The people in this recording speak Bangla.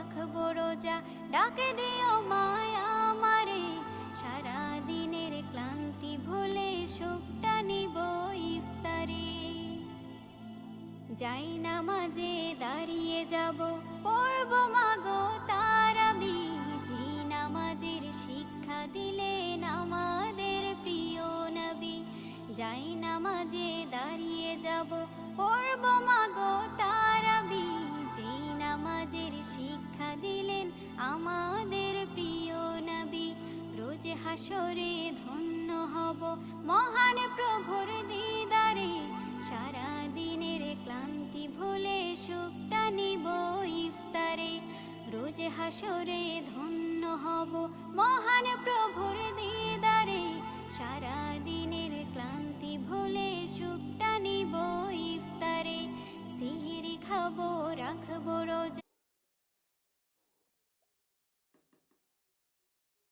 রাখবো রোজা, ডাকে দিও মায়া আমারে। সারা দিনের ক্লান্তি ভুলে সুখটা নিব ইফতারে। যাই নামাজে দাঁড়িয়ে যাব, পড়ব মাগো তারাবি। যে নামাজের শিক্ষা দিলেন আমাদের প্রিয় নবী। যাই নামাজে দাঁড়িয়ে যাব, পড়ব মাগো তারাবি। যে নামাজের শিক্ষা দিলেন আমাদের প্রিয় নবী। রোজ হাসরে ধন্য হব মহান প্রভুর দিদারে। সারা দিনের ক্লান্তি ভুলে সুখটা নিব ইফতারে। রোজ হাসরে ধন্য হব মহান প্রভুর দিদারে। সারা দিনের ক্লান্তি ভুলে সুখটা নিব ইফতারে। সিহরি খাবো রাখবো রোজা,